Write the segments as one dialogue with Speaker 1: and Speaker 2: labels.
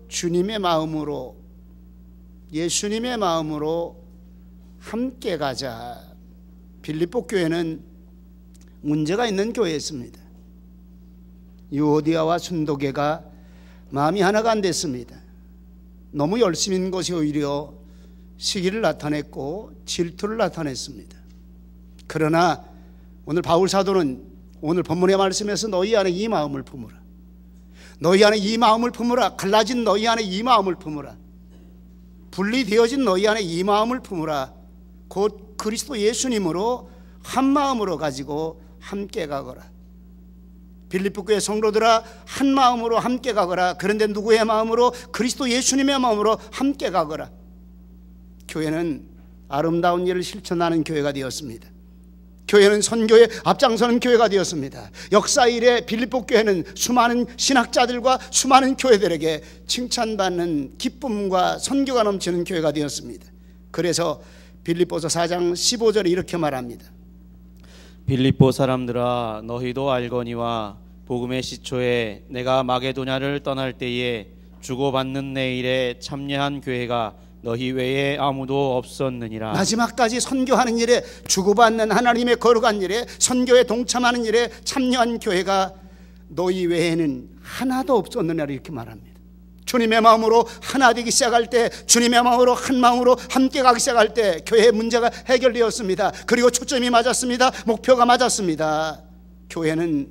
Speaker 1: 주님의 마음으로, 예수님의 마음으로 함께 가자. 빌립보 교회는 문제가 있는 교회였습니다. 유오디아와 순도계가 마음이 하나가 안 됐습니다. 너무 열심인 것이 오히려 시기를 나타냈고 질투를 나타냈습니다. 그러나 오늘 바울 사도는 오늘 본문의 말씀에서 너희 안에 이 마음을 품으라, 너희 안에 이 마음을 품으라, 갈라진 너희 안에 이 마음을 품으라, 분리되어진 너희 안에 이 마음을 품으라, 곧 그리스도 예수님으로 한 마음으로 가지고 함께 가거라. 빌립보 교회 성도들아, 한 마음으로 함께 가거라. 그런데 누구의 마음으로? 그리스도 예수님의 마음으로 함께 가거라. 교회는 아름다운 일을 실천하는 교회가 되었습니다. 교회는 선교에 앞장서는 교회가 되었습니다. 역사 이래 빌립보 교회는 수많은 신학자들과 수많은 교회들에게 칭찬받는 기쁨과 선교가 넘치는 교회가 되었습니다. 그래서 빌립보서 4장 15절에 이렇게 말합니다.
Speaker 2: 빌립보 사람들아, 너희도 알거니와 복음의 시초에 내가 마게도냐를 떠날 때에 주고받는 내 일에 참여한 교회가 너희 외에 아무도 없었느니라. 마지막까지 선교하는 일에, 주고받는 하나님의 거룩한 일에, 선교에 동참하는 일에 참여한 교회가 너희 외에는 하나도 없었느니라, 이렇게 말합니다. 주님의 마음으로 하나 되기 시작할 때, 주님의 마음으로 한 마음으로 함께 가기 시작할 때 교회의 문제가 해결되었습니다. 그리고 초점이 맞았습니다. 목표가 맞았습니다. 교회는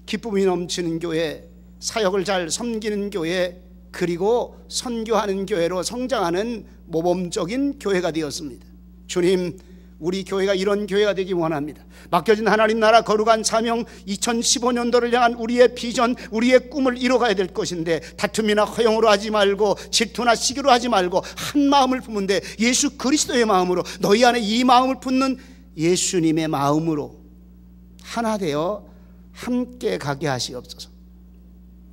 Speaker 2: 기쁨이 넘치는 교회, 사역을 잘 섬기는 교회, 그리고 선교하는 교회로 성장하는 모범적인 교회가 되었습니다. 주님, 우리 교회가 이런 교회가 되기 원합니다. 맡겨진 하나님 나라 거룩한 사명 2015년도를 향한 우리의 비전, 우리의 꿈을 이뤄가야 될 것인데, 다툼이나 허용으로 하지 말고 질투나 시기로 하지 말고 한 마음을 품은데 예수 그리스도의 마음으로, 너희 안에 이 마음을 품는 예수님의 마음으로 하나 되어 함께 가게 하시옵소서.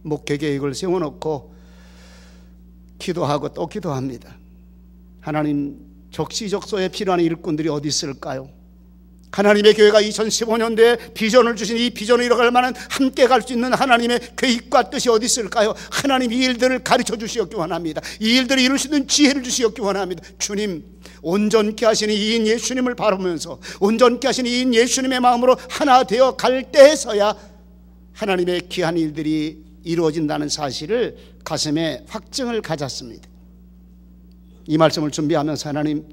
Speaker 2: 목회 계획을 세워놓고 기도하고 또 기도합니다. 하나님, 적시적소에 필요한 일꾼들이 어디 있을까요? 하나님의 교회가 2015년도에 비전을 주신 이 비전을 이뤄갈 만한 함께 갈 수 있는 하나님의 계획과 뜻이 어디 있을까요? 하나님, 이 일들을 가르쳐 주시옵기 원합니다. 이 일들을 이룰 수 있는 지혜를 주시옵기 원합니다. 주님, 온전케 하시는 이인 예수님을 바라보면서 온전케 하시는 이인 예수님의 마음으로 하나 되어 갈 때에서야 하나님의 귀한 일들이 이루어진다는 사실을 가슴에 확증을 가졌습니다. 이 말씀을 준비하면서 하나님,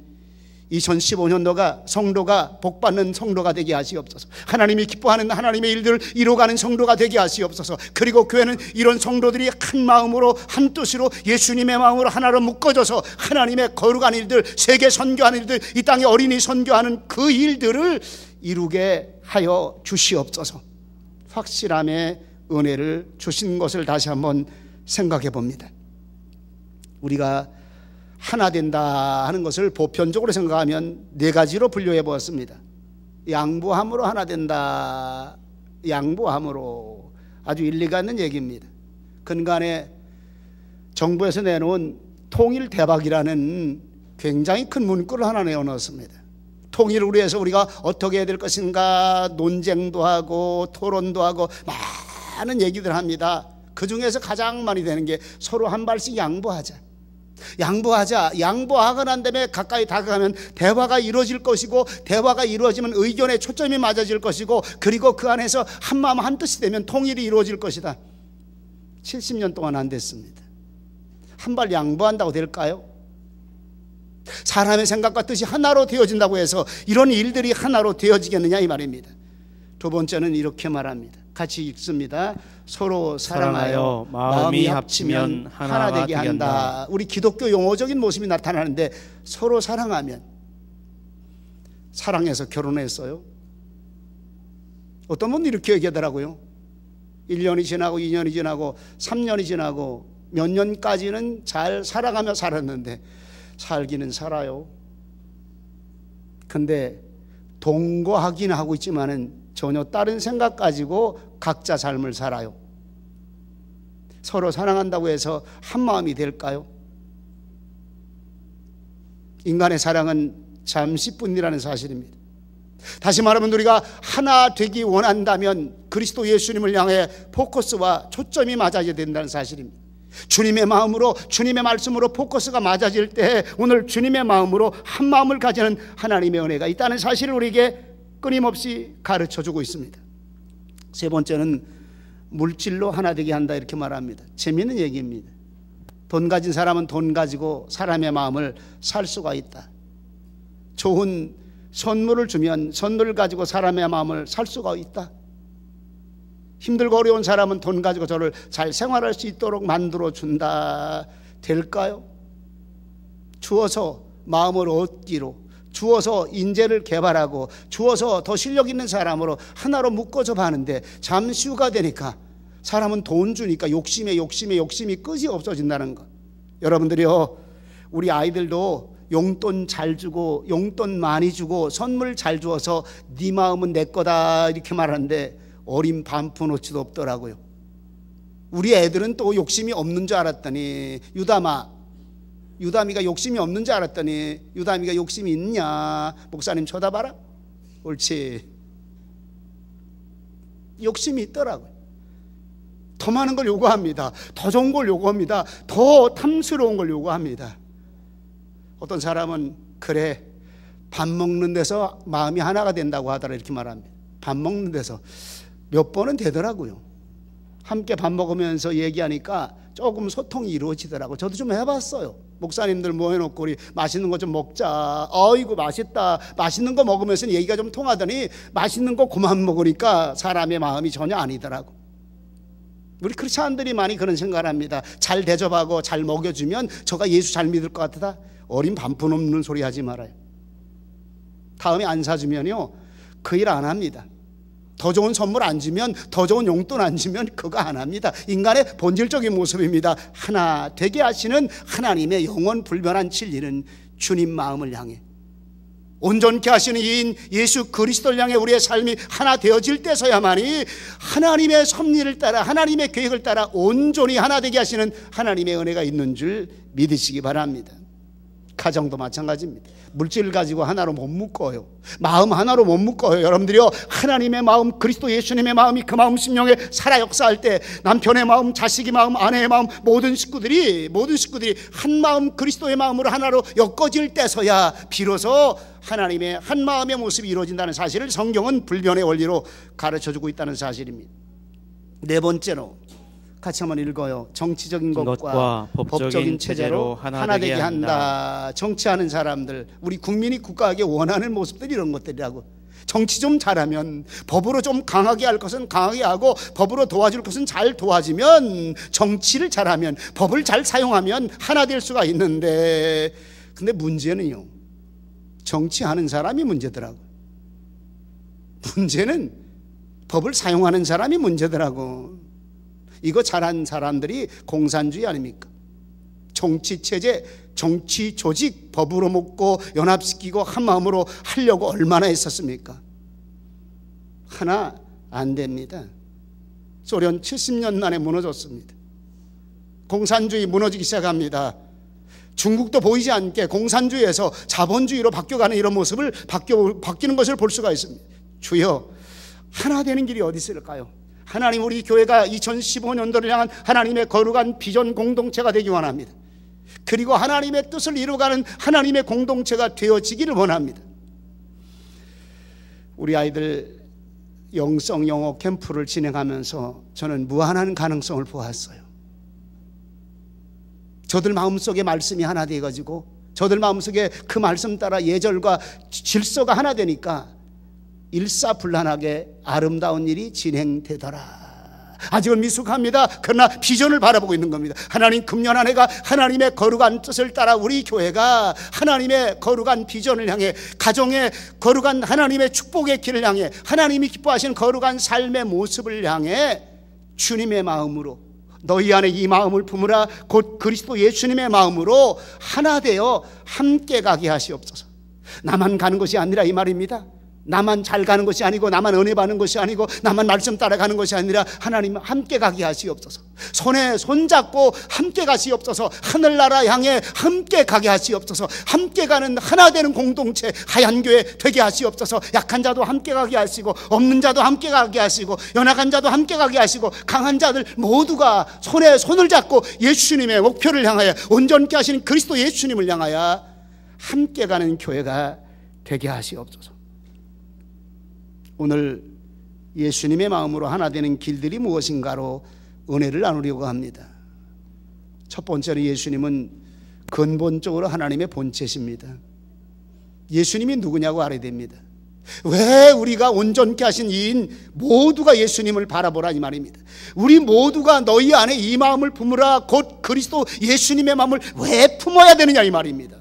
Speaker 2: 2015년도가 성도가 복받는 성도가 되게 하시옵소서. 하나님이 기뻐하는 하나님의 일들을 이루어가는 성도가 되게 하시옵소서. 그리고 교회는 이런 성도들이 한 마음으로 한 뜻으로 예수님의 마음으로 하나로 묶어져서 하나님의 거룩한 일들, 세계 선교하는 일들, 이 땅에 어린이 선교하는 그 일들을 이루게 하여 주시옵소서. 확실함의 은혜를 주신 것을 다시 한번 생각해 봅니다. 우리가 하나 된다 하는 것을 보편적으로 생각하면 네 가지로 분류해 보았습니다. 양보함으로 하나 된다. 양보함으로. 아주 일리가 있는 얘기입니다. 근간에 정부에서 내놓은 통일 대박이라는 굉장히 큰 문구를 하나 내어놓았습니다. 통일을 위해서 우리가 어떻게 해야 될 것인가 논쟁도 하고 토론도 하고 많은 얘기들 합니다. 그 중에서 가장 많이 되는 게 서로 한 발씩 양보하자. 양보하고 난 다음에 가까이 다가가면 대화가 이루어질 것이고, 대화가 이루어지면 의견의 초점이 맞아질 것이고, 그리고 그 안에서 한 마음 한 뜻이 되면 통일이 이루어질 것이다. 70년 동안 안 됐습니다. 한 발 양보한다고 될까요? 사람의 생각과 뜻이 하나로 되어진다고 해서 이런 일들이 하나로 되어지겠느냐, 이 말입니다. 두 번째는 이렇게 말합니다. 같이 읽습니다. 서로 사랑하여 마음이 합치면 하나 되게 한다. 우리 기독교 용어적인 모습이 나타나는데, 서로 사랑하면, 사랑해서 결혼했어요. 어떤 분은 이렇게 얘기하더라고요. 1년이 지나고 2년이 지나고 3년이 지나고 몇 년까지는 잘 살아가며 살았는데 살기는 살아요. 근데 동거하긴 하고 있지만은 전혀 다른 생각 가지고 각자 삶을 살아요. 서로 사랑한다고 해서 한 마음이 될까요? 인간의 사랑은 잠시뿐이라는 사실입니다. 다시 말하면 우리가 하나 되기 원한다면 그리스도 예수님을 향해 포커스와 초점이 맞아야 된다는 사실입니다.
Speaker 1: 주님의 마음으로, 주님의 말씀으로 포커스가 맞아질 때 오늘 주님의 마음으로 한 마음을 가지는 하나님의 은혜가 있다는 사실을 우리에게 끊임없이 가르쳐주고 있습니다. 세 번째는 물질로 하나 되게 한다 이렇게 말합니다. 재미있는 얘기입니다. 돈 가진 사람은 돈 가지고 사람의 마음을 살 수가 있다. 좋은 선물을 주면 선물을 가지고 사람의 마음을 살 수가 있다. 힘들고 어려운 사람은 돈 가지고 저를 잘 생활할 수 있도록 만들어 준다. 될까요? 주어서 마음을 얻기로, 주어서 인재를 개발하고, 주어서 더 실력 있는 사람으로 하나로 묶어서 가는데 잠시 후가 되니까 사람은 돈 주니까 욕심이 끝이 없어진다는 것. 여러분들이요, 우리 아이들도 용돈 잘 주고 용돈 많이 주고 선물 잘 주어서 네 마음은 내 거다 이렇게 말하는데 어린 반푼어치도 없더라고요. 우리 애들은 또 욕심이 없는 줄 알았더니 유다미가 욕심이 없는 줄 알았더니 유다미가 욕심이 있냐? 목사님 쳐다봐라. 옳지. 욕심이 있더라고요. 더 많은 걸 요구합니다. 더 좋은 걸 요구합니다. 더 탐스러운 걸 요구합니다. 어떤 사람은 그래, 밥 먹는 데서 마음이 하나가 된다고 하더라 이렇게 말합니다. 밥 먹는 데서 몇 번은 되더라고요. 함께 밥 먹으면서 얘기하니까 조금 소통이 이루어지더라고요. 저도 좀 해봤어요. 목사님들 모여놓고 우리 맛있는 거 좀 먹자. 어이구 맛있다. 맛있는 거 먹으면서 얘기가 좀 통하더니 맛있는 거 그만 먹으니까 사람의 마음이 전혀 아니더라고. 우리 크리스찬들이 많이 그런 생각을 합니다. 잘 대접하고 잘 먹여주면 저가 예수 잘 믿을 것 같다. 어린 반푼 없는 소리 하지 말아요. 다음에 안 사주면요 그 일 안 합니다. 더 좋은 선물 안 주면, 더 좋은 용돈 안 주면 그거 안 합니다. 인간의 본질적인 모습입니다. 하나 되게 하시는 하나님의 영원 불변한 진리는 주님 마음을 향해, 온전케 하시는 이인 예수 그리스도를 향해 우리의 삶이 하나 되어질 때서야만이 하나님의 섭리를 따라, 하나님의 계획을 따라 온전히 하나 되게 하시는 하나님의 은혜가 있는 줄 믿으시기 바랍니다. 가정도 마찬가지입니다. 물질을 가지고 하나로 못 묶어요. 마음 하나로 못 묶어요. 여러분들이요, 하나님의 마음, 그리스도 예수님의 마음이 그 마음 심령에 살아 역사할 때 남편의 마음, 자식의 마음, 아내의 마음, 모든 식구들이 한 마음, 그리스도의 마음으로 하나로 엮어질 때서야 비로소 하나님의 한 마음의 모습이 이루어진다는 사실을 성경은 불변의 원리로 가르쳐주고 있다는 사실입니다. 네 번째로 같이 한번 읽어요. 정치적인 것과 법적인 체제로 하나 되게 한다. 정치하는 사람들, 우리 국민이 국가에게 원하는 모습들이 이런 것들이라고. 정치 좀 잘하면, 법으로 좀 강하게 할 것은 강하게 하고 법으로 도와줄 것은 잘 도와주면, 정치를 잘하면, 법을 잘 사용하면 하나 될 수가 있는데, 근데 문제는요, 정치하는 사람이 문제더라고. 문제는 법을 사용하는 사람이 문제더라고. 이거 잘한 사람들이 공산주의 아닙니까? 정치체제, 정치 조직 법으로 먹고 연합시키고 한마음으로 하려고 얼마나 했었습니까? 하나 안 됩니다. 소련 70년 만에 무너졌습니다. 공산주의 무너지기 시작합니다. 중국도 보이지 않게 공산주의에서 자본주의로 바뀌어가는 이런 모습을 바뀌는 것을 볼 수가 있습니다. 주여, 하나 되는 길이 어디 있을까요? 하나님, 우리 교회가 2015년도를 향한 하나님의 거룩한 비전 공동체가 되기 원합니다. 그리고 하나님의 뜻을 이루어가는 하나님의 공동체가 되어지기를 원합니다. 우리 아이들 영성 영어 캠프를 진행하면서 저는 무한한 가능성을 보았어요. 저들 마음속에 말씀이 하나 되어가지고 저들 마음속에 그 말씀 따라 예절과 질서가 하나 되니까 일사불란하게 아름다운 일이 진행되더라. 아직은 미숙합니다. 그러나 비전을 바라보고 있는 겁니다. 하나님, 금년 한 해가 하나님의 거룩한 뜻을 따라 우리 교회가 하나님의 거룩한 비전을 향해, 가정의 거룩한 하나님의 축복의 길을 향해, 하나님이 기뻐하시는 거룩한 삶의 모습을 향해 주님의 마음으로, 너희 안에 이 마음을 품으라, 곧 그리스도 예수님의 마음으로 하나 되어 함께 가게 하시옵소서. 나만 가는 것이 아니라 이 말입니다. 나만 잘 가는 것이 아니고 나만 은혜 받는 것이 아니고 나만 말씀 따라가는 것이 아니라 하나님 함께 가게 하시옵소서. 손에 손잡고 함께 가시옵소서. 하늘나라 향해 함께 가게 하시옵소서. 함께 가는 하나 되는 공동체 하얀교회 되게 하시옵소서. 약한 자도 함께 가게 하시고 없는 자도 함께 가게 하시고 연약한 자도 함께 가게 하시고 강한 자들 모두가 손에 손을 잡고 예수님의 목표를 향하여 온전케 하시는 그리스도 예수님을 향하여 함께 가는 교회가 되게 하시옵소서. 오늘 예수님의 마음으로 하나 되는 길들이 무엇인가로 은혜를 나누려고 합니다. 첫 번째로 예수님은 근본적으로 하나님의 본체십니다. 예수님이 누구냐고 알아야 됩니다. 왜 우리가 온전케 하신 이인 모두가 예수님을 바라보라 이 말입니다. 우리 모두가 너희 안에 이 마음을 품으라 곧 그리스도 예수님의 마음을 왜 품어야 되느냐 이 말입니다.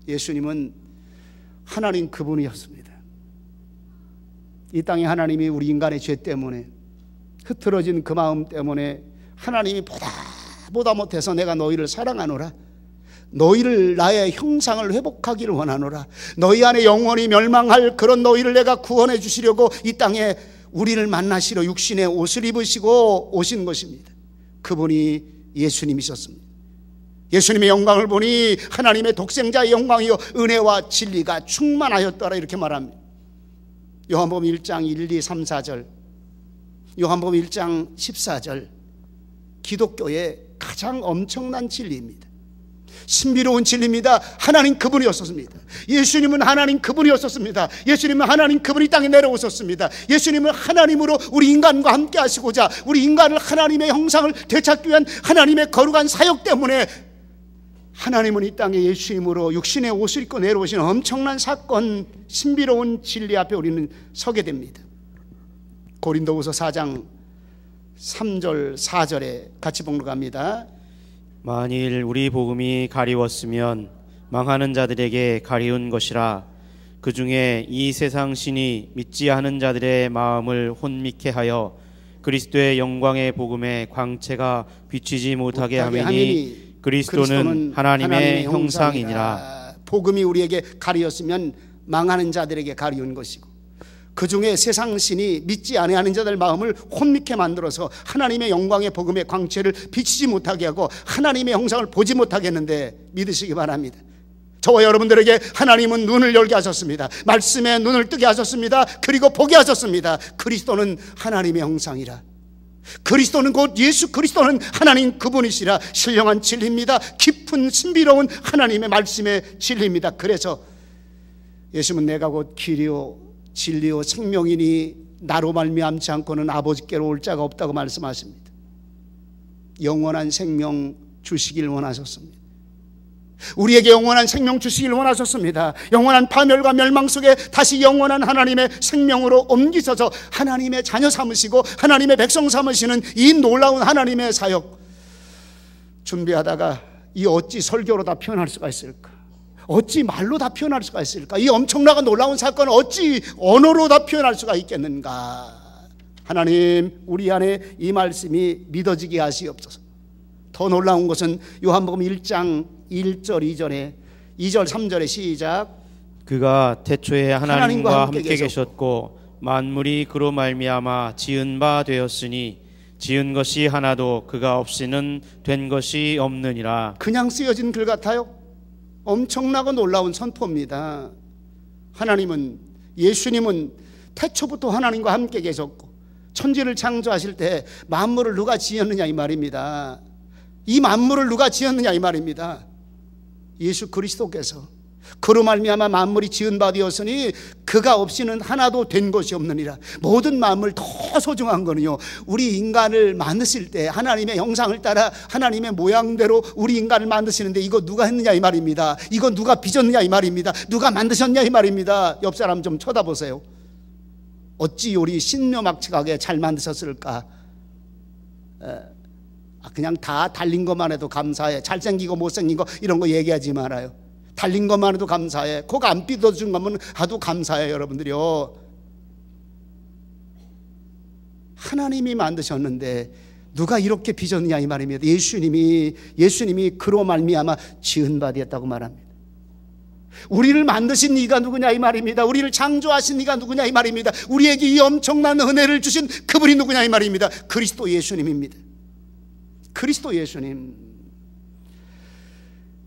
Speaker 1: 예수님은 하나님 그분이었습니다. 이 땅에 하나님이 우리 인간의 죄 때문에 흐트러진 그 마음 때문에 하나님이 보다 못해서 내가 너희를 사랑하노라, 너희를 나의 형상을 회복하기를 원하노라, 너희 안에 영원히 멸망할 그런 너희를 내가 구원해 주시려고 이 땅에 우리를 만나시러 육신의 옷을 입으시고 오신 것입니다. 그분이 예수님이셨습니다. 예수님의 영광을 보니 하나님의 독생자의 영광이요 은혜와 진리가 충만하였더라 이렇게 말합니다. 요한복음 1장 1, 2, 3, 4절, 요한복음 1장 14절, 기독교의 가장 엄청난 진리입니다. 신비로운 진리입니다. 하나님 그분이었습니다. 예수님은 하나님 그분이었습니다. 예수님은 하나님 그분이 땅에 내려오셨습니다. 예수님은 하나님으로 우리 인간과 함께 하시고자 우리 인간을 하나님의 형상을 되찾기 위한 하나님의 거룩한 사역 때문에 하나님은 이 땅에 예수님으로 육신의 옷을 입고 내려오신 엄청난 사건, 신비로운 진리 앞에 우리는 서게 됩니다. 고린도후서 4장 3절 4절에 같이 봉독합니다.
Speaker 2: 만일 우리 복음이 가리웠으면 망하는 자들에게 가리운 것이라. 그 중에 이 세상 신이 믿지 않은 자들의 마음을 혼미케 하여 그리스도의 영광의 복음의 광채가 비치지 못하게 하매니 그리스도는 하나님의 형상이니라.
Speaker 1: 복음이 우리에게 가리웠으면 망하는 자들에게 가리운 것이고 그 중에 세상 신이 믿지 아니하는 자들 마음을 혼미케 만들어서 하나님의 영광의 복음의 광채를 비치지 못하게 하고 하나님의 형상을 보지 못하게 했는데 믿으시기 바랍니다. 저와 여러분들에게 하나님은 눈을 열게 하셨습니다. 말씀에 눈을 뜨게 하셨습니다. 그리고 보게 하셨습니다. 그리스도는 하나님의 형상이라. 그리스도는 곧 예수 그리스도는 하나님 그분이시라. 신령한 진리입니다. 깊은 신비로운 하나님의 말씀의 진리입니다. 그래서 예수님은 내가 곧 길이요 진리요 생명이니 나로 말미암지 않고는 아버지께로 올 자가 없다고 말씀하십니다. 영원한 생명 주시길 원하셨습니다. 우리에게 영원한 생명 주시길 원하셨습니다. 영원한 파멸과 멸망 속에 다시 영원한 하나님의 생명으로 옮기셔서 하나님의 자녀 삼으시고 하나님의 백성 삼으시는 이 놀라운 하나님의 사역 준비하다가 이 어찌 설교로 다 표현할 수가 있을까? 어찌 말로 다 표현할 수가 있을까? 이 엄청나고 놀라운 사건을 어찌 언어로 다 표현할 수가 있겠는가? 하나님 우리 안에 이 말씀이 믿어지게 하시옵소서. 더 놀라운 것은 요한복음 1장 1절 2절에 2절 3절에 시작.
Speaker 2: 그가 태초에 하나님과 함께 계셨고 만물이 그로 말미암아 지은 바 되었으니 지은 것이 하나도 그가 없이는 된 것이 없느니라.
Speaker 1: 그냥 쓰여진 글 같아요? 엄청나고 놀라운 선포입니다. 하나님은 예수님은 태초부터 하나님과 함께 계셨고 천지를 창조하실 때 만물을 누가 지었느냐 이 말입니다. 이 만물을 누가 지었느냐 이 말입니다. 예수 그리스도께서 그로 말미암아 만물이 지은 바 되었으니 그가 없이는 하나도 된 것이 없느니라. 모든 만물 더 소중한 거는요 우리 인간을 만드실 때 하나님의 형상을 따라 하나님의 모양대로 우리 인간을 만드시는데 이거 누가 했느냐 이 말입니다. 이거 누가 빚었느냐 이 말입니다. 누가 만드셨냐 이 말입니다. 옆 사람 좀 쳐다보세요. 어찌 요리 신묘막측하게 잘 만드셨을까? 그냥 다 달린 것만 해도 감사해. 잘생기고 못생긴 거 이런 거 얘기하지 말아요. 달린 것만 해도 감사해. 코가 안 삐져준 것만 해도 감사해. 여러분들이요 하나님이 만드셨는데 누가 이렇게 빚었느냐 이 말입니다. 예수님이 그로 말미암아 지은 바 되었다고 말합니다. 우리를 만드신 네가 누구냐 이 말입니다. 우리를 창조하신 네가 누구냐 이 말입니다. 우리에게 이 엄청난 은혜를 주신 그분이 누구냐 이 말입니다. 그리스도 예수님입니다. 그리스도 예수님.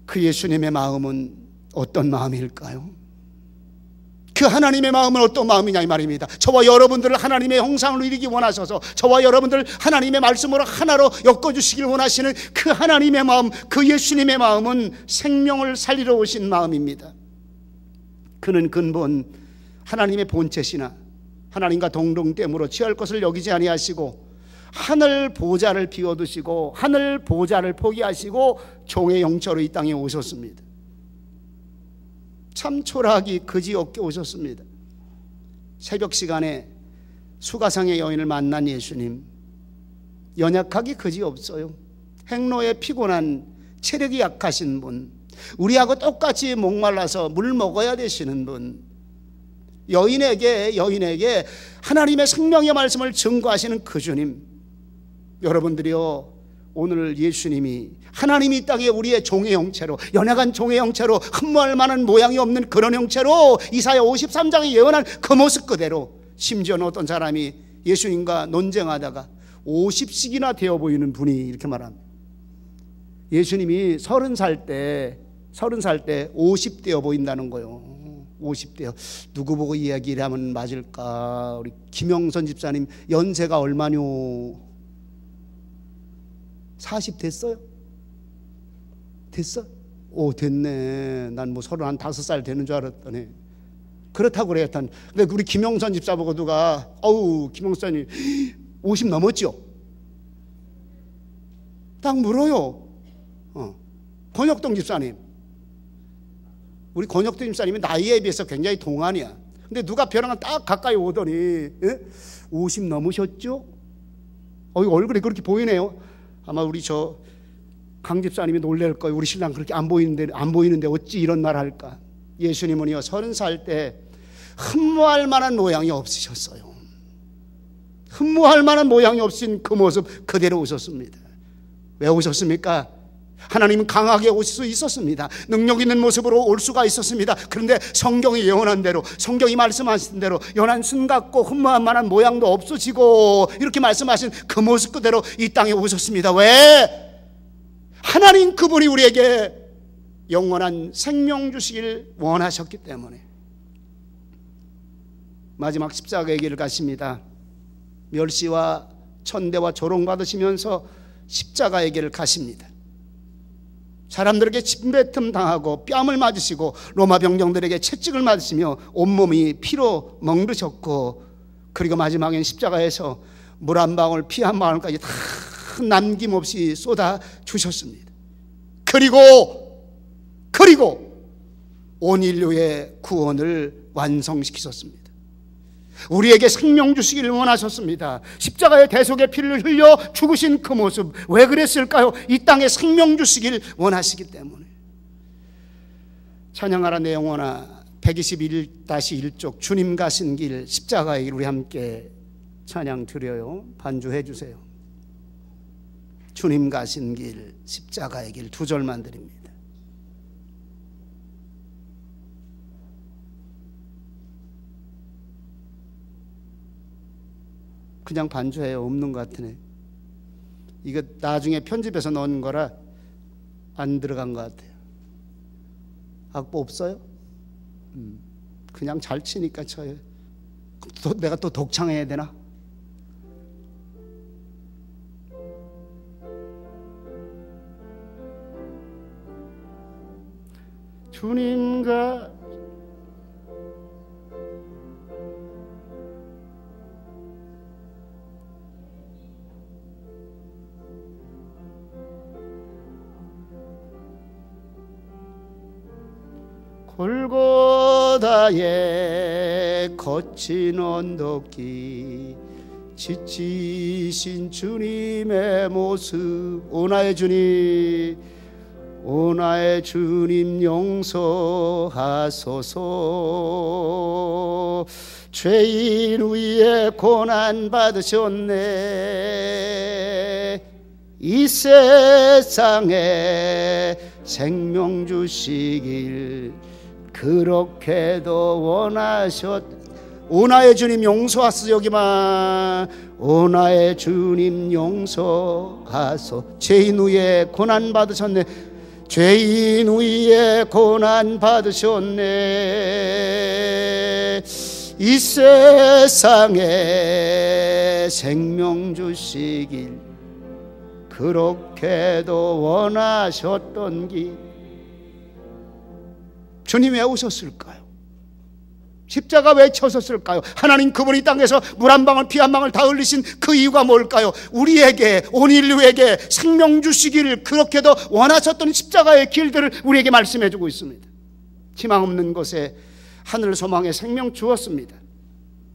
Speaker 1: 그 예수님의 마음은 어떤 마음일까요? 그 하나님의 마음은 어떤 마음이냐 이 말입니다. 저와 여러분들을 하나님의 형상으로 이루기 원하셔서 저와 여러분들 하나님의 말씀으로 하나로 엮어주시길 원하시는 그 하나님의 마음, 그 예수님의 마음은 생명을 살리러 오신 마음입니다. 그는 근본 하나님의 본체시나 하나님과 동등됨으로 취할 것을 여기지 아니하시고 하늘 보좌를 비워두시고 하늘 보좌를 포기하시고 종의 형체로 이 땅에 오셨습니다. 참 초라하기 그지없게 오셨습니다. 새벽 시간에 수가상의 여인을 만난 예수님, 연약하기 그지없어요. 행로에 피곤한 체력이 약하신 분, 우리하고 똑같이 목말라서 물 먹어야 되시는 분, 여인에게 하나님의 생명의 말씀을 증거하시는 그 주님, 여러분들이요, 오늘 예수님이 하나님이 이 땅에 우리의 종의 형체로, 연약한 종의 형체로, 흠모할 만한 모양이 없는 그런 형체로 이사야 53장에 예언한 그 모습 그대로, 심지어는 어떤 사람이 예수님과 논쟁하다가 50씩이나 되어 보이는 분이 이렇게 말합니다. 예수님이 30살 때 50되어 보인다는 거예요. 50대요. 누구 보고 이야기를 하면 맞을까? 우리 김영선 집사님 연세가 얼마뇨? 40 됐어요? 됐어? 오, 됐네. 난 뭐 35살 되는 줄 알았더니 그렇다고 그래. 근데 우리 김영선 집사 보고 누가 김영선이 50 넘었죠? 딱 물어요. 권혁동 집사님, 우리 권혁동 집사님이 나이에 비해서 굉장히 동안이야. 근데 누가 벼랑 딱 가까이 오더니 50 넘으셨죠? 얼굴이 그렇게 보이네요. 아마 우리 강 집사님이 놀랄 거예요. 우리 신랑 그렇게 안 보이는데 어찌 이런 말 할까? 예수님은요 30살 때 흠모할 만한 모양이 없으셨어요. 흠모할 만한 모양이 없으신 그 모습 그대로 오셨습니다. 왜 오셨습니까? 하나님은 강하게 오실 수 있었습니다. 능력 있는 모습으로 올 수가 있었습니다. 그런데 성경이 예언한 대로, 성경이 말씀하신 대로 연한 순 같고 흠모할 만한 모양도 없어지고 이렇게 말씀하신 그 모습 그대로 이 땅에 오셨습니다. 왜? 하나님 그분이 우리에게 영원한 생명 주시길 원하셨기 때문에. 마지막 십자가의 길을 가십니다. 멸시와 천대와 조롱받으시면서 십자가의 길을 가십니다. 사람들에게 침뱉음 당하고 뺨을 맞으시고 로마 병정들에게 채찍을 맞으시며 온몸이 피로 멍드셨고, 그리고 마지막엔 십자가에서 물 한 방울 피 한 방울까지 다 남김없이 쏟아 주셨습니다. 그리고 온 인류의 구원을 완성시키셨습니다. 우리에게 생명 주시기를 원하셨습니다. 십자가의 대속의 피를 흘려 죽으신 그 모습, 왜 그랬을까요? 이 땅에 생명 주시기를 원하시기 때문에. 찬양하라 내 영혼아 121-1쪽 주님 가신 길 십자가의 길, 우리 함께 찬양 드려요. 반주해 주세요. 주님 가신 길 십자가의 길, 2절만 드립니다. 그냥 반주해요. 없는 것 같으네. 이거 나중에 편집해서 넣은 거라 안 들어간 것 같아요. 악보 없어요? 그냥 잘 치니까 쳐요. 내가 또 독창해야 되나? 주님과 골고다의 거친 언덕길 지치신 주님의 모습, 오 나의 주님 용서하소서. 죄인 위에 고난 받으셨네. 이 세상에 생명 주시길 그렇게도 오나의 주님 용서하소. 여기만 오나의 주님 용서하소. 죄인 위에 고난 받으셨네. 죄인 위에 고난 받으셨네. 이 세상에 생명 주시길 그렇게도 원하셨던 길. 주님 왜 오셨을까요? 십자가 왜 쳐섰을까요? 하나님 그분이 땅에서 물 한 방울 피 한 방울 다 흘리신 그 이유가 뭘까요? 우리에게, 온 인류에게 생명 주시기를 그렇게도 원하셨던 십자가의 길들을 우리에게 말씀해 주고 있습니다. 희망 없는 곳에 하늘 소망의 생명 주었습니다.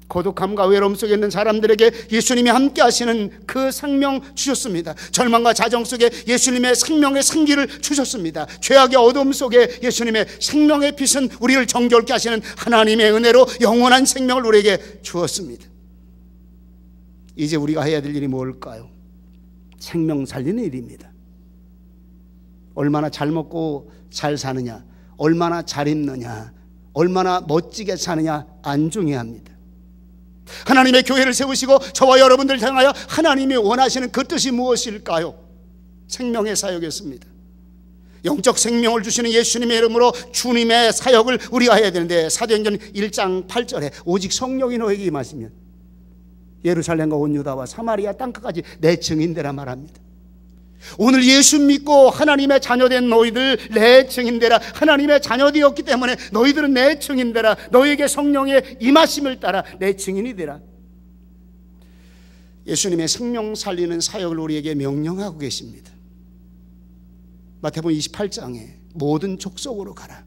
Speaker 1: 고독함과 외로움 속에 있는 사람들에게 예수님이 함께 하시는 그 생명 주셨습니다. 절망과 자정 속에 예수님의 생명의 생기를 주셨습니다. 죄악의 어둠 속에 예수님의 생명의 빛은 우리를 정결케 하시는 하나님의 은혜로 영원한 생명을 우리에게 주었습니다. 이제 우리가 해야 될 일이 뭘까요? 생명 살리는 일입니다. 얼마나 잘 먹고 잘 사느냐, 얼마나 잘 입느냐, 얼마나 멋지게 사느냐 안 중요합니다. 하나님의 교회를 세우시고 저와 여러분들 향하여 하나님이 원하시는 그 뜻이 무엇일까요? 생명의 사역이었습니다. 영적 생명을 주시는 예수님의 이름으로 주님의 사역을 우리가 해야 되는데, 사도행전 1장 8절에 오직 성령이 너에게 임하시면 예루살렘과 온 유다와 사마리아 땅끝까지 내 증인되라 말합니다. 오늘 예수 믿고 하나님의 자녀된 너희들 내 증인되라. 하나님의 자녀되었기 때문에 너희들은 내 증인되라. 너희에게 성령의 임하심을 따라 내 증인이 되라. 예수님의 생명 살리는 사역을 우리에게 명령하고 계십니다. 마태복음 28장에 모든 족속으로 가라.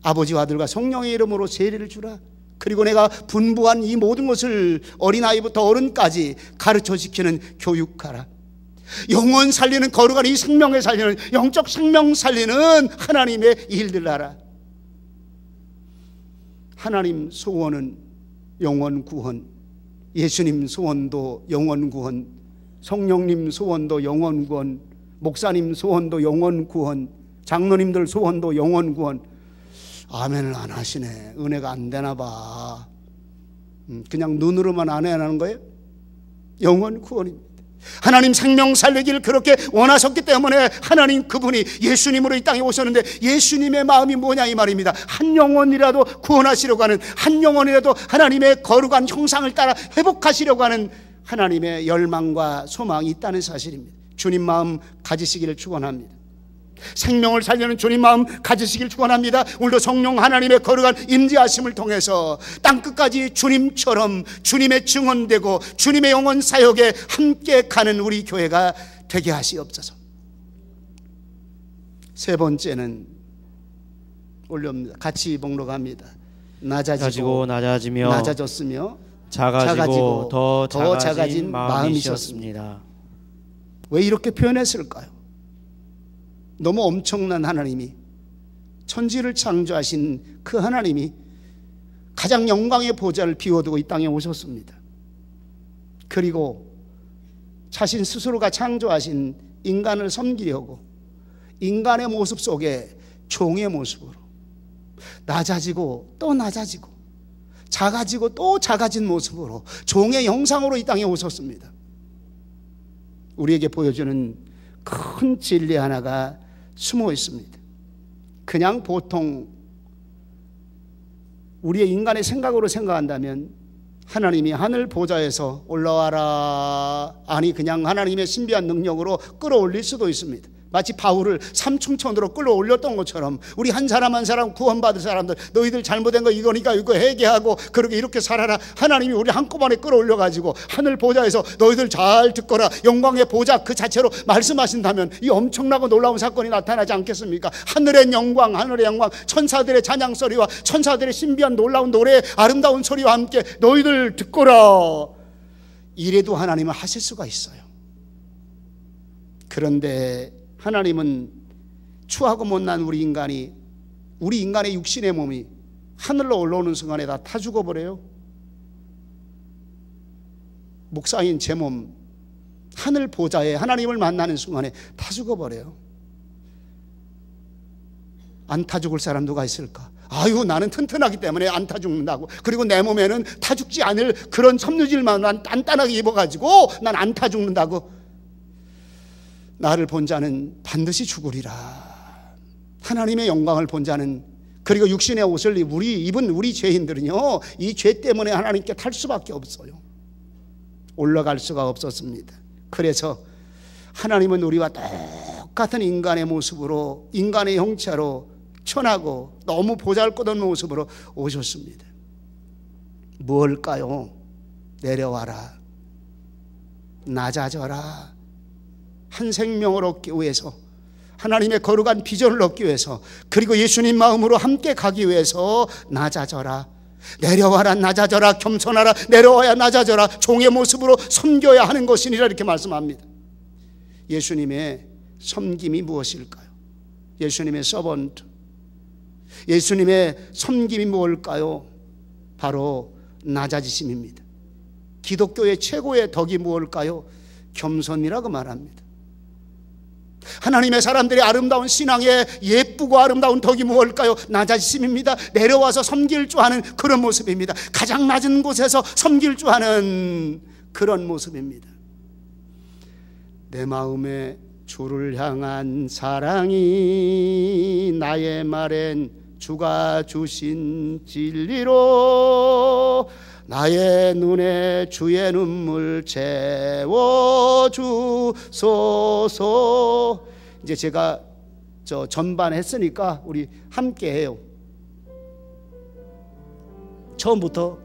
Speaker 1: 아버지와 아들과 성령의 이름으로 세례를 주라. 그리고 내가 분부한 이 모든 것을 어린아이부터 어른까지 가르쳐 지키는 교육하라. 영혼 살리는, 거룩한 이 생명을 살리는, 영적 생명 살리는 하나님의 일들 하라. 하나님 소원은 영혼 구원, 예수님 소원도 영혼 구원, 성령님 소원도 영혼 구원, 목사님 소원도 영혼 구원, 장로님들 소원도 영혼 구원. 아멘을 안 하시네. 은혜가 안 되나 봐. 그냥 눈으로만 아멘하는 거예요? 영혼 구원입니다. 하나님 생명 살리기를 그렇게 원하셨기 때문에 하나님 그분이 예수님으로 이 땅에 오셨는데, 예수님의 마음이 뭐냐 이 말입니다. 한 영혼이라도 구원하시려고 하는, 한 영혼이라도 하나님의 거룩한 형상을 따라 회복하시려고 하는 하나님의 열망과 소망이 있다는 사실입니다. 주님 마음 가지시기를 축원합니다. 생명을 살리는 주님 마음 가지시길 축원합니다. 오늘도 성령 하나님의 거룩한 임재하심을 통해서 땅끝까지 주님처럼 주님의 증언되고 주님의 영혼 사역에 함께 가는 우리 교회가 되게 하시옵소서. 세 번째는 올려옵니다. 같이 목록합니다. 낮아지고
Speaker 2: 낮아지며
Speaker 1: 낮아졌으며
Speaker 2: 작아지고 더 작아진 마음이셨습니다.
Speaker 1: 왜 이렇게 표현했을까요? 너무 엄청난 하나님이, 천지를 창조하신 그 하나님이 가장 영광의 보좌를 비워두고 이 땅에 오셨습니다. 그리고 자신 스스로가 창조하신 인간을 섬기려고 인간의 모습 속에 종의 모습으로 낮아지고 또 낮아지고 작아지고 또 작아진 모습으로 종의 형상으로 이 땅에 오셨습니다. 우리에게 보여주는 큰 진리 하나가 숨어 있습니다. 그냥 보통 우리의 인간의 생각으로 생각한다면 하나님이 하늘 보좌에서 올라와라, 아니 그냥 하나님의 신비한 능력으로 끌어올릴 수도 있습니다. 마치 바울을 삼층천으로 끌어올렸던 것처럼 우리 한 사람 한 사람 구원받을 사람들, 너희들 잘못된 거 이거니까 이거 회개하고 그렇게 이렇게 살아라. 하나님이 우리 한꺼번에 끌어올려가지고 하늘 보좌에서 너희들 잘 듣거라, 영광의 보좌 그 자체로 말씀하신다면 이 엄청나고 놀라운 사건이 나타나지 않겠습니까? 하늘의 영광, 하늘의 영광, 천사들의 찬양 소리와 천사들의 신비한 놀라운 노래의 아름다운 소리와 함께 너희들 듣거라. 이래도 하나님은 하실 수가 있어요. 그런데 하나님은 추하고 못난 우리 인간의 육신의 몸이 하늘로 올라오는 순간에 다 죽어버려요. 목사인 제 몸 하늘 보좌에 하나님을 만나는 순간에 다 죽어버려요. 안 타 죽을 사람 누가 있을까? 아유, 나는 튼튼하기 때문에 안 타 죽는다고. 그리고 내 몸에는 타 죽지 않을 그런 섬유질만 난 단단하게 입어가지고 난 안 타 죽는다고. 나를 본 자는 반드시 죽으리라. 하나님의 영광을 본 자는, 그리고 육신의 옷을 입은 우리 죄인들은요, 이 죄 때문에 하나님께 탈 수밖에 없어요. 올라갈 수가 없었습니다. 그래서 하나님은 우리와 똑같은 인간의 모습으로, 인간의 형체로, 천하고 너무 보잘것없는 모습으로 오셨습니다. 무엇일까요? 내려와라, 낮아져라. 한 생명을 얻기 위해서, 하나님의 거룩한 비전을 얻기 위해서, 그리고 예수님 마음으로 함께 가기 위해서 낮아져라, 내려와라, 낮아져라, 겸손하라, 내려와야 낮아져라, 종의 모습으로 섬겨야 하는 것이니라, 이렇게 말씀합니다. 예수님의 섬김이 무엇일까요? 예수님의 서번트, 예수님의 섬김이 무엇일까요? 바로 낮아지심입니다. 기독교의 최고의 덕이 무엇일까요? 겸손이라고 말합니다. 하나님의 사람들의 아름다운 신앙의 예쁘고 아름다운 덕이 무엇일까요? 낮아지심입니다. 내려와서 섬길 줄 아는 그런 모습입니다. 가장 낮은 곳에서 섬길 줄 아는 그런 모습입니다. 내 마음에 주를 향한 사랑이 나의 말엔 주가 주신 진리로 나의 눈에 주의 눈물 채워주소서. 이제 제가 전반 했으니까 우리 함께 해요. 처음부터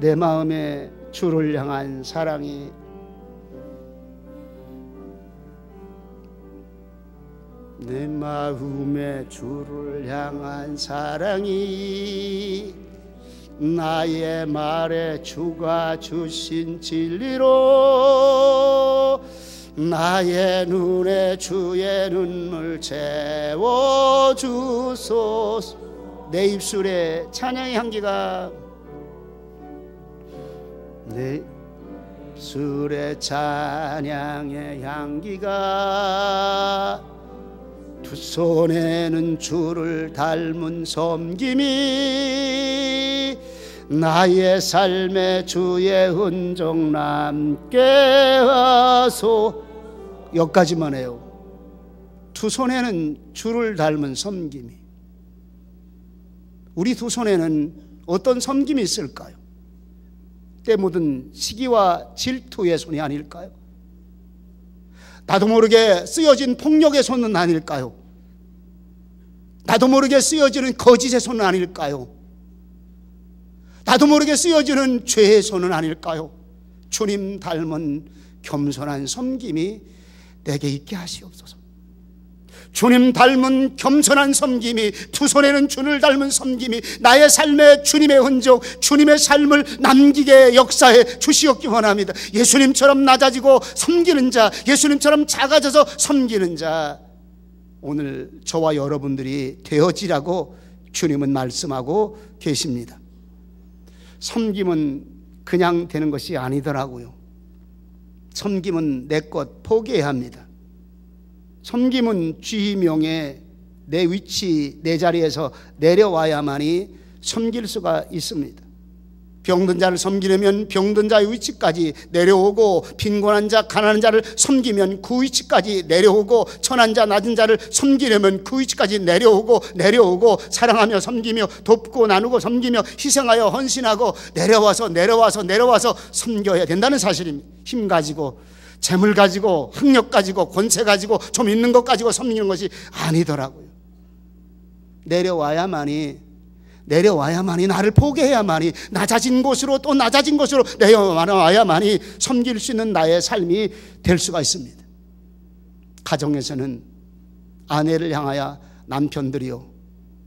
Speaker 1: 내 마음에 주를 향한 사랑이, 내 마음에 주를 향한 사랑이 나의 말에 주가 주신 진리로 나의 눈에 주의 눈물 채워주소서. 내 입술에 찬양의 향기가, 내 입술에 찬양의 향기가, 두 손에는 주를 닮은 섬김이 나의 삶에 주의 흔적 남게 하소. 여기까지만 해요. 두 손에는 주를 닮은 섬김이. 우리 두 손에는 어떤 섬김이 있을까요? 때 묻은 시기와 질투의 손이 아닐까요? 나도 모르게 쓰여진 폭력의 손은 아닐까요? 나도 모르게 쓰여지는 거짓의 손은 아닐까요? 나도 모르게 쓰여지는 죄의 손은 아닐까요? 주님 닮은 겸손한 섬김이 내게 있게 하시옵소서. 주님 닮은 겸손한 섬김이, 두 손에는 주를 닮은 섬김이 나의 삶에 주님의 흔적, 주님의 삶을 남기게 역사해 주시옵기 원합니다. 예수님처럼 낮아지고 섬기는 자, 예수님처럼 작아져서 섬기는 자, 오늘 저와 여러분들이 되어지라고 주님은 말씀하고 계십니다. 섬김은 그냥 되는 것이 아니더라고요. 섬김은 내 것 포기해야 합니다. 섬김은 지명에 내 위치, 내 자리에서 내려와야만이 섬길 수가 있습니다. 병든 자를 섬기려면 병든 자의 위치까지 내려오고, 빈곤한 자, 가난한 자를 섬기면 그 위치까지 내려오고, 천한 자, 낮은 자를 섬기려면 그 위치까지 내려오고, 사랑하며 섬기며, 돕고 나누고 섬기며, 희생하여 헌신하고, 내려와서 섬겨야 된다는 사실입니다. 힘 가지고, 재물 가지고, 학력 가지고, 권세 가지고, 좀 있는 것 가지고 섬기는 것이 아니더라고요. 내려와야만이, 나를 포기해야만이, 낮아진 곳으로 또 낮아진 곳으로 내려와야만이 섬길 수 있는 나의 삶이 될 수가 있습니다. 가정에서는 아내를 향하여 남편들이요,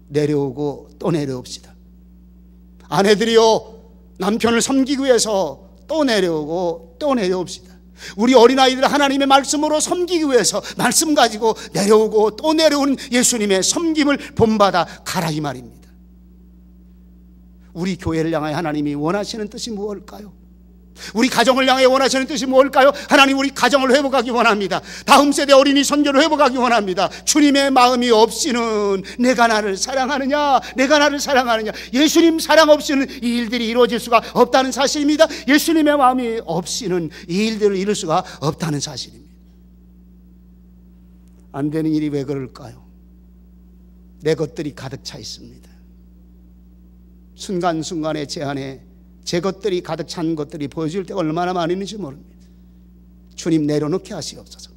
Speaker 1: 내려오고 또 내려옵시다. 아내들이요, 남편을 섬기기 위해서 또 내려오고 또 내려옵시다. 우리 어린아이들 하나님의 말씀으로 섬기기 위해서 말씀 가지고 내려오고 또 내려오는 예수님의 섬김을 본받아 가라, 이 말입니다. 우리 교회를 향하여 하나님이 원하시는 뜻이 무엇일까요? 우리 가정을 향해 원하시는 뜻이 뭘까요? 하나님, 우리 가정을 회복하기 원합니다. 다음 세대 어린이 선교를 회복하기 원합니다. 주님의 마음이 없이는 내가 나를 사랑하느냐, 내가 나를 사랑하느냐, 예수님 사랑 없이는 이 일들이 이루어질 수가 없다는 사실입니다. 예수님의 마음이 없이는 이 일들을 이룰 수가 없다는 사실입니다. 안 되는 일이 왜 그럴까요? 내 것들이 가득 차 있습니다. 순간순간의 제 안에 제 것들이 가득 찬 것들이 보여질 때가 얼마나 많이 있는지 모릅니다. 주님, 내려놓게 하시옵소서.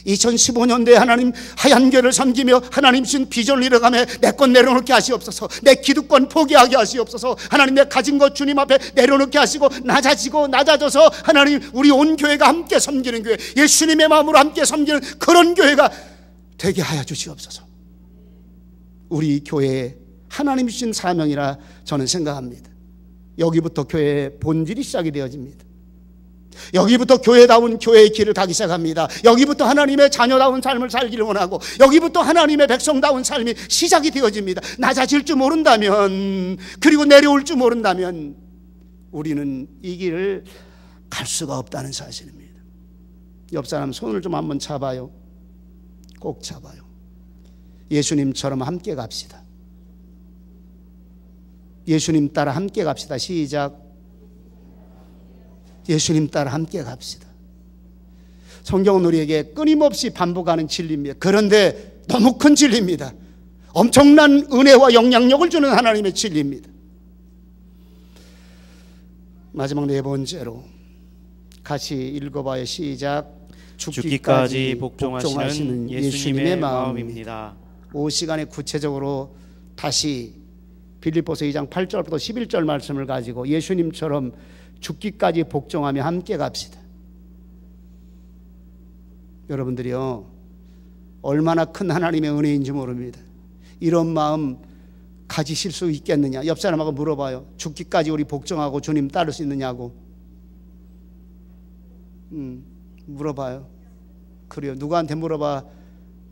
Speaker 1: 2015년도에 하나님 하얀 교회를 섬기며 하나님 신 비전을 이뤄가며 내 것 내려놓게 하시옵소서. 내 기득권 포기하게 하시옵소서. 하나님, 내 가진 것 주님 앞에 내려놓게 하시고 낮아져서 하나님, 우리 온 교회가 함께 섬기는 교회, 예수님의 마음으로 함께 섬기는 그런 교회가 되게 하여 주시옵소서. 우리 교회의 하나님 주신 사명이라 저는 생각합니다. 여기부터 교회의 본질이 시작이 되어집니다. 여기부터 교회다운 교회의 길을 가기 시작합니다. 여기부터 하나님의 자녀다운 삶을 살기를 원하고, 여기부터 하나님의 백성다운 삶이 시작이 되어집니다. 낮아질 줄 모른다면, 그리고 내려올 줄 모른다면 우리는 이 길을 갈 수가 없다는 사실입니다. 옆 사람 손을 좀 한번 잡아요. 꼭 잡아요. 예수님처럼 함께 갑시다. 예수님 따라 함께 갑시다. 시작. 예수님 따라 함께 갑시다. 성경은 우리에게 끊임없이 반복하는 진리입니다. 그런데 너무 큰 진리입니다. 엄청난 은혜와 영향력을 주는 하나님의 진리입니다. 마지막 네 번째로 같이 읽어봐요. 시작.
Speaker 2: 죽기까지 복종하시는 예수님의 마음입니다.
Speaker 1: 이 시간에 구체적으로 다시 빌립보서 2장 8절부터 11절 말씀을 가지고 예수님처럼 죽기까지 복종하며 함께 갑시다. 여러분들이요, 얼마나 큰 하나님의 은혜인지 모릅니다. 이런 마음 가지실 수 있겠느냐? 옆 사람하고 물어봐요. 죽기까지 우리 복종하고 주님 따를 수 있느냐고. 물어봐요. 그래요. 누구한테 물어봐?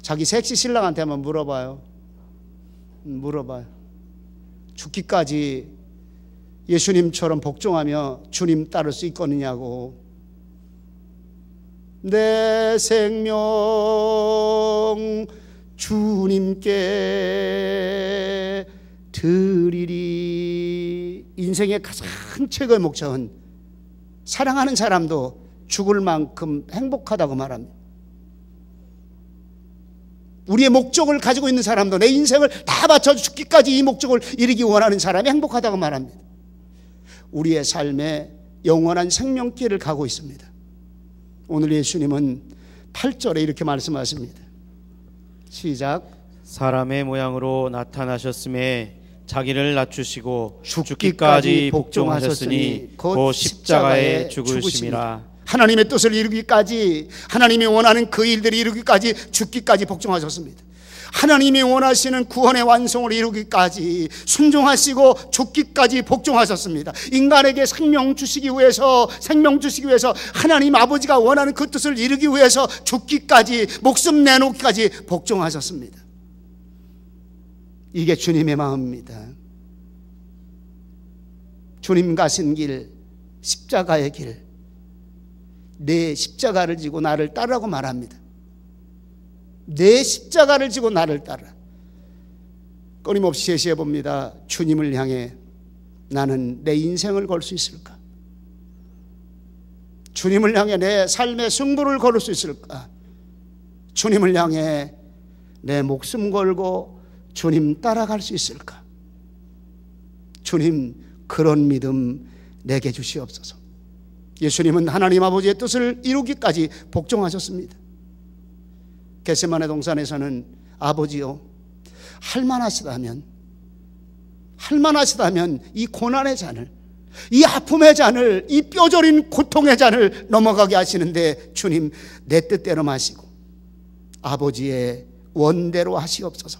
Speaker 1: 자기 섹시 신랑한테 한번 물어봐요. 물어봐요. 죽기까지 예수님처럼 복종하며 주님 따를 수 있겠느냐고. 내 생명 주님께 드리리. 인생의 가장 최고의 목적은 사랑하는 사람도 죽을 만큼 행복하다고 말합니다. 우리의 목적을 가지고 있는 사람도 내 인생을 다 바쳐 죽기까지 이 목적을 이루기 원하는 사람이 행복하다고 말합니다. 우리의 삶에 영원한 생명길을 가고 있습니다. 오늘 예수님은 8절에 이렇게 말씀하십니다. 시작.
Speaker 2: 사람의 모양으로 나타나셨음에 자기를 낮추시고 죽기까지 복종하셨으니 곧 십자가에 죽으심이라.
Speaker 1: 하나님의 뜻을 이루기까지, 하나님이 원하는 그 일들을 이루기까지 죽기까지 복종하셨습니다. 하나님이 원하시는 구원의 완성을 이루기까지 순종하시고 죽기까지 복종하셨습니다. 인간에게 생명 주시기 위해서 하나님 아버지가 원하는 그 뜻을 이루기 위해서 죽기까지, 목숨 내놓기까지 복종하셨습니다. 이게 주님의 마음입니다. 주님 가신 길, 십자가의 길, 내 십자가를 지고 나를 따르라고 말합니다. 내 십자가를 지고 나를 따르라. 끊임없이 제시해 봅니다. 주님을 향해 나는 내 인생을 걸 수 있을까? 주님을 향해 내 삶의 승부를 걸을 수 있을까? 주님을 향해 내 목숨 걸고 주님 따라갈 수 있을까? 주님, 그런 믿음 내게 주시옵소서. 예수님은 하나님 아버지의 뜻을 이루기까지 복종하셨습니다. 겟세마네 동산에서는 아버지요, 할만하시다면 이 고난의 잔을, 이 아픔의 잔을, 이 뼈저린 고통의 잔을 넘어가게 하시는데 주님, 내 뜻대로 마시고 아버지의 원대로 하시옵소서.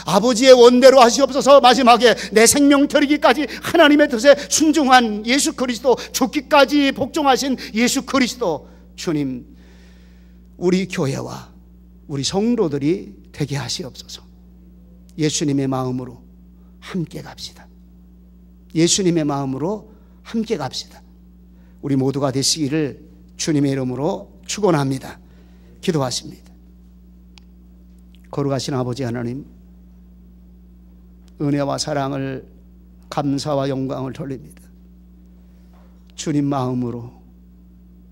Speaker 1: 아버지의 원대로 하시옵소서. 마지막에 내 생명 드리기까지 하나님의 뜻에 순종한 예수 그리스도, 죽기까지 복종하신 예수 그리스도 주님, 우리 교회와 우리 성도들이 되게 하시옵소서. 예수님의 마음으로 함께 갑시다. 예수님의 마음으로 함께 갑시다. 우리 모두가 되시기를 주님의 이름으로 축원합니다. 기도하십니다. 거룩하신 아버지 하나님, 은혜와 사랑을, 감사와 영광을 돌립니다. 주님 마음으로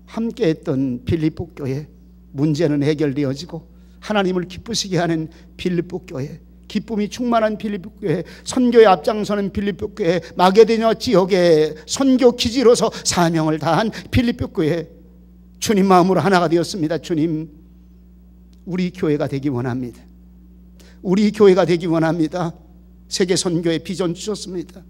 Speaker 1: 함께했던 빌립보 교회, 문제는 해결되어지고 하나님을 기쁘시게 하는 빌립보 교회, 기쁨이 충만한 빌립보 교회, 선교에 앞장서는 빌립보 교회, 마게도냐 지역의 선교 기지로서 사명을 다한 빌립보 교회, 주님 마음으로 하나가 되었습니다. 주님, 우리 교회가 되기 원합니다. 우리 교회가 되기 원합니다. 세계 선교의 비전 주셨습니다.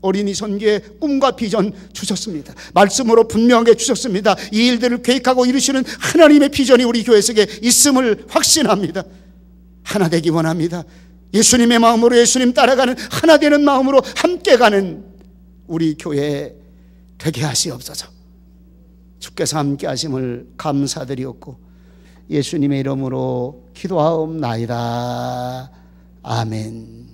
Speaker 1: 어린이 선교의 꿈과 비전 주셨습니다. 말씀으로 분명하게 주셨습니다. 이 일들을 계획하고 이루시는 하나님의 비전이 우리 교회 속에 있음을 확신합니다. 하나 되기 원합니다. 예수님의 마음으로, 예수님 따라가는, 하나 되는 마음으로 함께 가는 우리 교회 되게 하시옵소서. 주께서 함께 하심을 감사드리옵고 예수님의 이름으로 기도하옵나이다. 아멘.